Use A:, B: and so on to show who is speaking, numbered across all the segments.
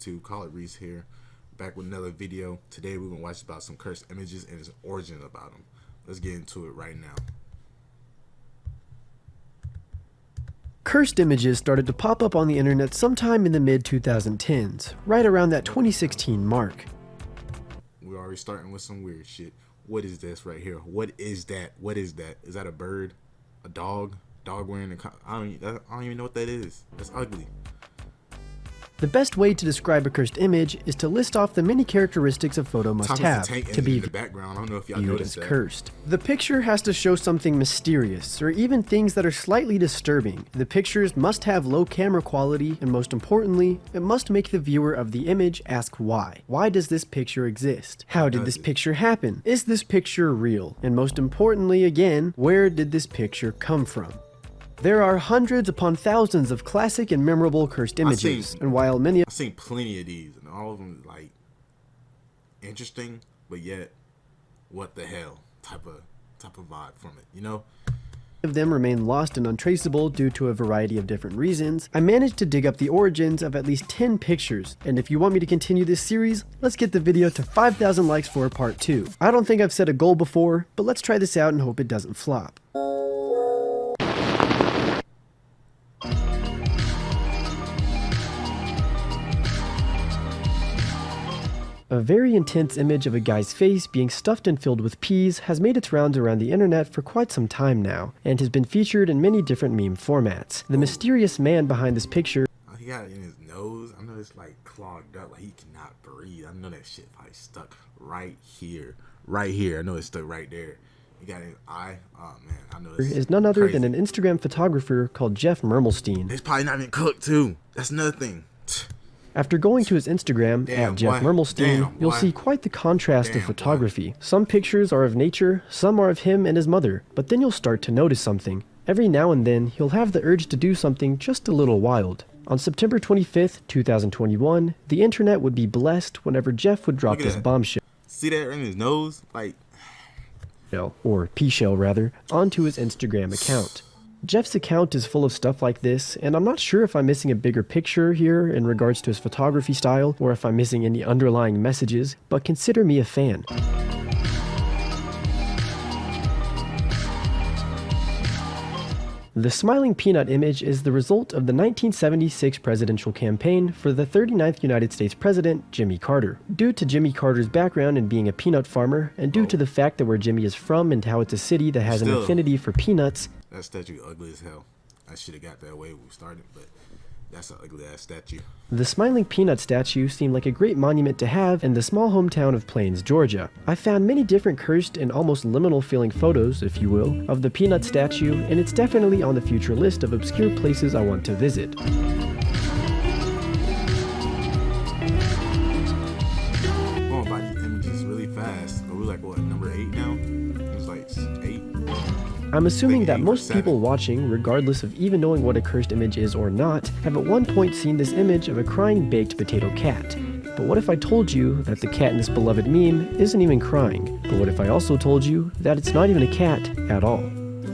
A: YouTube? Call it Reese here, back with another video. Today we're gonna watch about some cursed images and its origin about them. Let's get into it right now.
B: Cursed images started to pop up on the internet sometime in the mid-2010s, right around that 2016 mark.
A: We're already starting with some weird shit. What is this right here? What is that? What is that? Is that a bird? A dog? Dog wearing a... I don't even know what that is. That's ugly.
B: The best way to describe a cursed image is to list off the many characteristics a photo must have to be
A: in the background. I don't know if y'all
B: viewed
A: noticed
B: as
A: that.
B: cursed. The picture has to show something mysterious, or even things that are slightly disturbing. The pictures must have low camera quality, and most importantly, it must make the viewer of the image ask why. Why does this picture exist? How did this picture happen? Is this picture real? And most importantly, again, where did this picture come from? There are hundreds upon thousands of classic and memorable cursed images, and while many
A: I've seen plenty of these, and all of them like interesting, but yet what the hell type of vibe from it, you know?
B: of them remain lost and untraceable due to a variety of different reasons, I managed to dig up the origins of at least 10 pictures, and if you want me to continue this series, let's get the video to 5,000 likes for part 2. I don't think I've set a goal before, but let's try this out and hope it doesn't flop. A very intense image of a guy's face being stuffed and filled with peas has made its rounds around the internet for quite some time now, and has been featured in many different meme formats. The mysterious man behind this picture...
A: He got it in his nose. I know it's like clogged up, like he cannot breathe. I know that shit probably stuck right here. Right here. I know it's stuck right there. He got his eye. Oh man, I know it's
B: is none other
A: crazy.
B: than an Instagram photographer called Jeff Mermelstein.
A: It's probably not even cooked too. That's another thing.
B: After going to his Instagram, at Jeff Mermelstein, you'll see quite the contrast of photography. Some pictures are of nature, some are of him and his mother, but then you'll start to notice something. Every now and then, you'll have the urge to do something just a little wild. On September 25th, 2021, the internet would be blessed whenever Jeff would drop this bombshell.
A: See that in his nose? Like...
B: or P-shell rather, onto his Instagram account. Jeff's account is full of stuff like this, and I'm not sure if I'm missing a bigger picture here in regards to his photography style, or if I'm missing any underlying messages, but consider me a fan. The smiling peanut image is the result of the 1976 presidential campaign for the 39th United States President, Jimmy Carter. Due to Jimmy Carter's background in being a peanut farmer, and due to the fact that where Jimmy is from and how it's a city that has an affinity for peanuts,
A: that statue ugly as hell. I should have got that way when we started, but that's an ugly ass statue.
B: The smiling peanut statue seemed like a great monument to have in the small hometown of Plains, Georgia. I found many different cursed and almost liminal feeling photos, if you will, of the peanut statue, and it's definitely on the future list of obscure places I want to visit.
A: Going by these images really fast. Are we like what, number 8 now? It's like 8.
B: I'm assuming that most people watching, regardless of even knowing what a cursed image is or not, have at one point seen this image of a crying baked potato cat. But what if I told you that the cat in this beloved meme isn't even crying? But what if I also told you that it's not even a cat at all?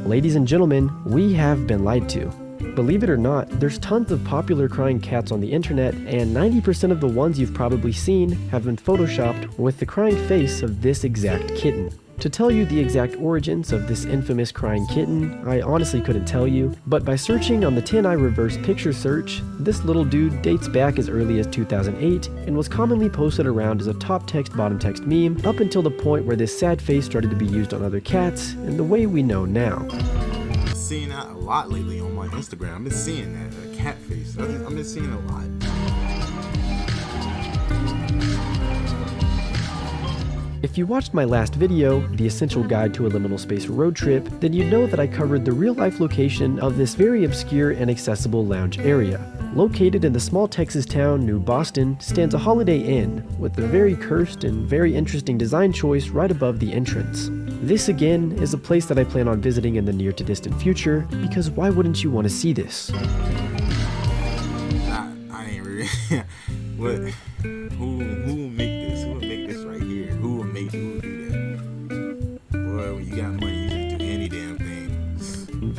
B: Ladies and gentlemen, we have been lied to. Believe it or not, there's tons of popular crying cats on the internet, and 90% of the ones you've probably seen have been photoshopped with the crying face of this exact kitten. To tell you the exact origins of this infamous crying kitten, I honestly couldn't tell you, but by searching on the 10i reverse picture search, this little dude dates back as early as 2008 and was commonly posted around as a top text bottom text meme up until the point where this sad face started to be used on other cats in the way we know now.
A: I'm seeing that a lot lately on my Instagram. I've been seeing that, a cat face. I've been seeing it a lot.
B: If you watched my last video, The Essential Guide to a Liminal Space Road Trip, then you'd know that I covered the real-life location of this very obscure and accessible lounge area. Located in the small Texas town New Boston stands a Holiday Inn, with a very cursed and very interesting design choice right above the entrance. This again is a place that I plan on visiting in the near to distant future, because why wouldn't you want to see this?
A: I ain't really... What? Who will make this? Who will make this right here? Who will do that? Boy, when you got money, you just do any damn thing.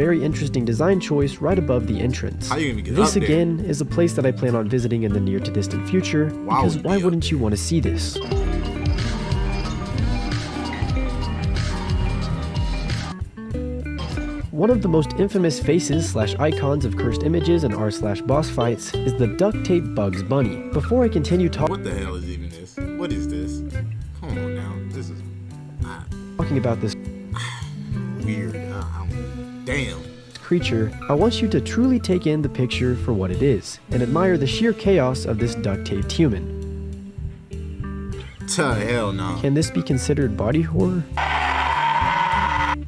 B: very interesting design choice right above the entrance.
A: How you even get
B: This
A: up there?
B: again is a place that I plan on visiting in the near to distant future, because why wouldn't you want to see this? One of the most infamous faces/icons of cursed images and r/boss fights is the duct tape Bugs Bunny. Before I continue
A: What the hell is even this? What is this? Come on now, this is
B: talking about this
A: weird. Damn.
B: creature, I want you to truly take in the picture for what it is, and admire the sheer chaos of this duct-taped human.
A: Hell no.
B: Can this be considered body horror?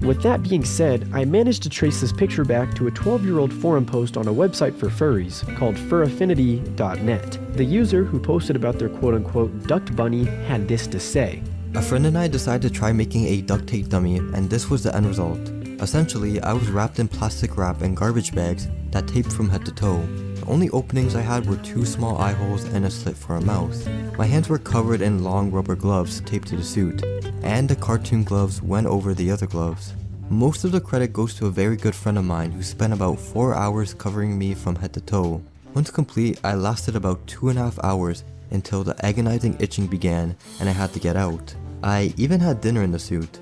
B: With that being said, I managed to trace this picture back to a 12-year-old forum post on a website for furries called furaffinity.net. The user who posted about their quote-unquote duct bunny had this to say.
C: A friend and I decided to try making a duct tape dummy, and this was the end result. Essentially, I was wrapped in plastic wrap and garbage bags that taped from head to toe. The only openings I had were 2 small eye holes and a slit for a mouth. My hands were covered in long rubber gloves taped to the suit, and the cartoon gloves went over the other gloves. Most of the credit goes to a very good friend of mine who spent about 4 hours covering me from head to toe. Once complete, I lasted about 2.5 hours until the agonizing itching began and I had to get out. I even had dinner in the suit.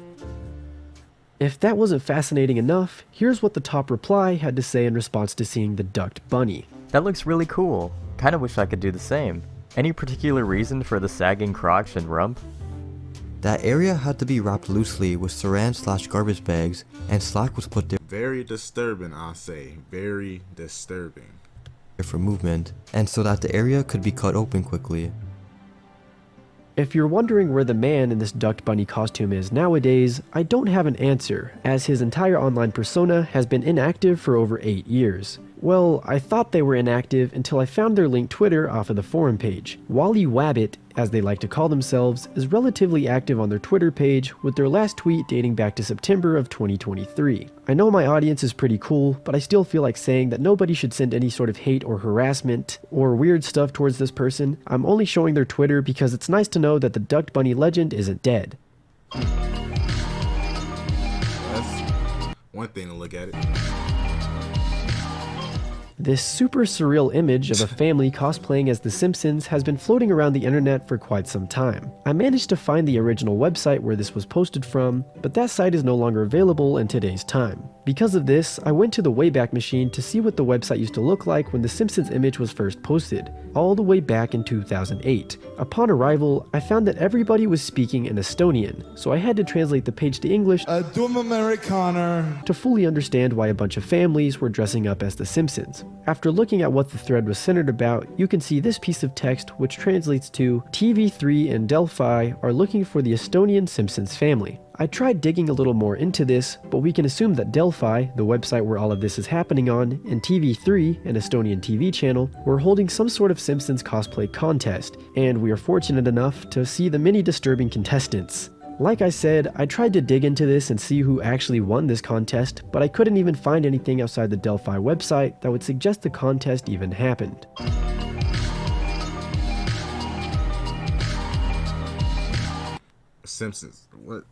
B: If that wasn't fascinating enough, here's what the top reply had to say in response to seeing the duct bunny.
D: That looks really cool. Kinda wish I could do the same. Any particular reason for the sagging crotch and rump?
C: That area had to be wrapped loosely with saran/garbage bags, and slack was put there
A: Very disturbing, I'll say. Very disturbing.
C: for movement, and so that the area could be cut open quickly.
B: If you're wondering where the man in this duct bunny costume is nowadays, I don't have an answer, as his entire online persona has been inactive for over 8 years. Well, I thought they were inactive until I found their linked Twitter off of the forum page. Wally Wabbit, as they like to call themselves, is relatively active on their Twitter page, with their last tweet dating back to September of 2023. I know my audience is pretty cool, but I still feel like saying that nobody should send any sort of hate or harassment or weird stuff towards this person. I'm only showing their Twitter because it's nice to know that the Duct Bunny legend isn't dead.
A: That's one thing to look at it.
B: This super surreal image of a family cosplaying as The Simpsons has been floating around the internet for quite some time. I managed to find the original website where this was posted from, but that site is no longer available in today's time. Because of this, I went to the Wayback Machine to see what the website used to look like when The Simpsons image was first posted, all the way back in 2008. Upon arrival, I found that everybody was speaking in Estonian, so I had to translate the page to English
E: Dumb Amerikaner.
B: to fully understand why a bunch of families were dressing up as The Simpsons. After looking at what the thread was centered about, you can see this piece of text which translates to TV3 and Delphi are looking for the Estonian Simpsons family. I tried digging a little more into this, but we can assume that Delphi, the website where all of this is happening on, and TV3, an Estonian TV channel, were holding some sort of Simpsons cosplay contest, and we are fortunate enough to see the many disturbing contestants. Like I said, I tried to dig into this and see who actually won this contest, but I couldn't even find anything outside the Delphi website that would suggest the contest even happened.
A: Simpsons. What?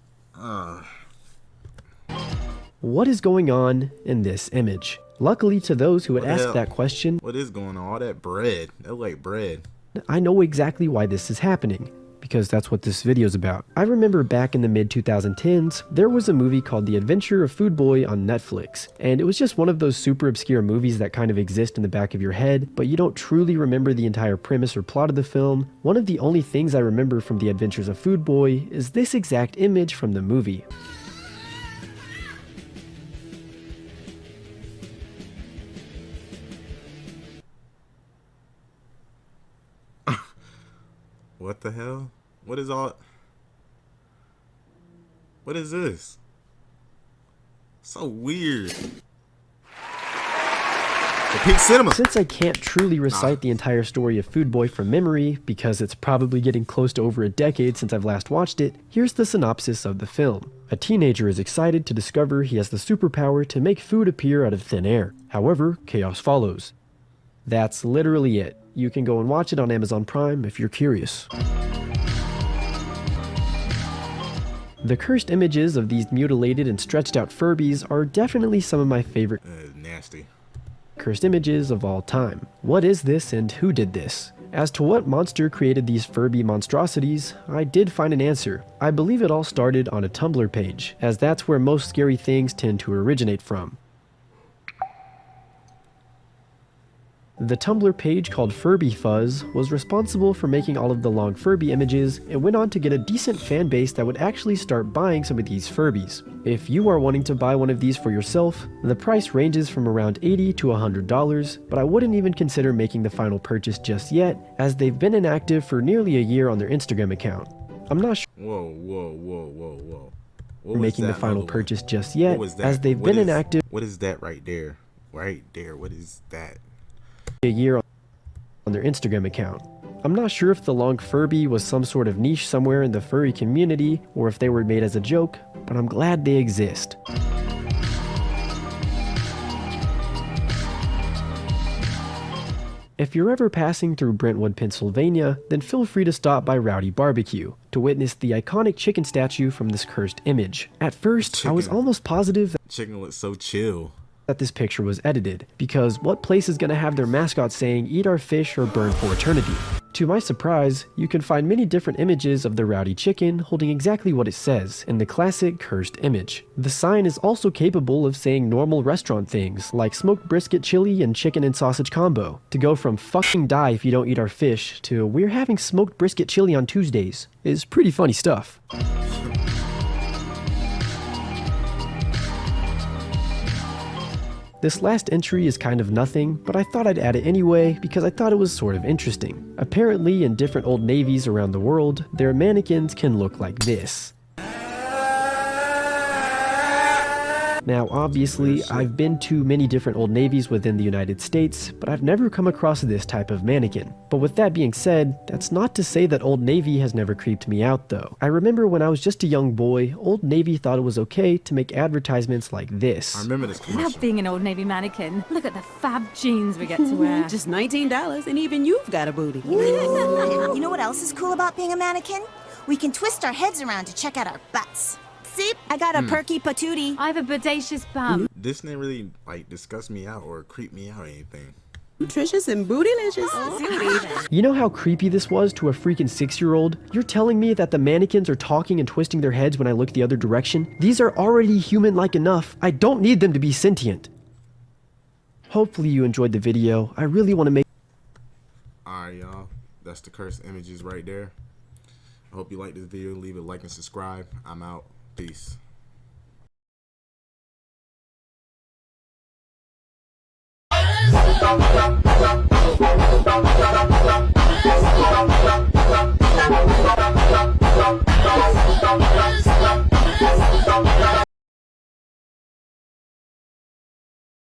B: What is going on in this image? Luckily to those who had
A: What the
B: asked
A: hell?
B: that question,
A: What is going on? All that bread. That look like bread.
B: I know exactly why this is happening, because that's what this video is about. I remember back in the mid-2010s, there was a movie called The Adventure of Food Boy on Netflix, and it was just one of those super obscure movies that kind of exist in the back of your head, but you don't truly remember the entire premise or plot of the film. One of the only things I remember from The Adventures of Food Boy is this exact image from the movie.
A: What the hell? What is all? What is this? So weird. The Pink Cinema.
B: Since I can't truly recite the entire story of Food Boy from memory, because it's probably getting close to over a decade since I've last watched it, here's the synopsis of the film. A teenager is excited to discover he has the superpower to make food appear out of thin air. However, chaos follows. That's literally it. You can go and watch it on Amazon Prime if you're curious. The cursed images of these mutilated and stretched out Furbies are definitely some of my favorite
A: Nasty.
B: cursed images of all time. What is this and who did this? As to what monster created these Furby monstrosities, I did find an answer. I believe it all started on a Tumblr page, as that's where most scary things tend to originate from. The Tumblr page called Furby Fuzz was responsible for making all of the long Furby images and went on to get a decent fan base that would actually start buying some of these Furbies. If you are wanting to buy one of these for yourself, the price ranges from around $80 to $100, but I wouldn't even consider making the final purchase just yet, as they've been inactive for nearly a year on their Instagram account. I'm not sure making the final purchase just yet, as they've been inactive.
A: What is that right there? Right there, what is that?
B: A year on their Instagram account. I'm not sure if the long Furby was some sort of niche somewhere in the furry community or if they were made as a joke, but I'm glad they exist. If you're ever passing through Brentwood, Pennsylvania, then feel free to stop by Rowdy Barbecue to witness the iconic chicken statue from this cursed image. At first, I was almost positive that
A: Chicken looks so chill.
B: this picture was edited, because what place is gonna have their mascot saying "eat our fish or burn for eternity"? To my surprise, you can find many different images of the rowdy chicken holding exactly what it says in the classic cursed image. The sign is also capable of saying normal restaurant things like smoked brisket chili and chicken and sausage combo. To go from "fucking die if you don't eat our fish" to "we're having smoked brisket chili on Tuesdays" is pretty funny stuff. This last entry is kind of nothing, but I thought I'd add it anyway because I thought it was sort of interesting. Apparently, in different Old Navies around the world, their mannequins can look like this. Now, obviously, I've been to many different Old Navies within the United States, but I've never come across this type of mannequin. But with that being said, that's not to say that Old Navy has never creeped me out though. I remember when I was just a young boy, Old Navy thought it was okay to make advertisements like this.
A: I remember this commercial.
F: Love being an Old Navy mannequin. Look at the fab jeans we get to wear.
G: Just $19 and even you've got a booty.
H: You know what else is cool about being a mannequin? We can twist our heads around to check out our butts. See? I got a perky patootie.
F: I have a bodacious bum.
A: This didn't really like disgust me out or creep me out or anything.
G: Nutritious and bootylicious.
B: You know how creepy this was to a freaking 6-year-old? You're telling me that the mannequins are talking and twisting their heads when I look the other direction? These are already human-like enough. I don't need them to be sentient. Hopefully you enjoyed the video. I really want to make...
A: Alright, y'all. That's the cursed images right there. I hope you like this video. Leave a like and subscribe. I'm out. Peace.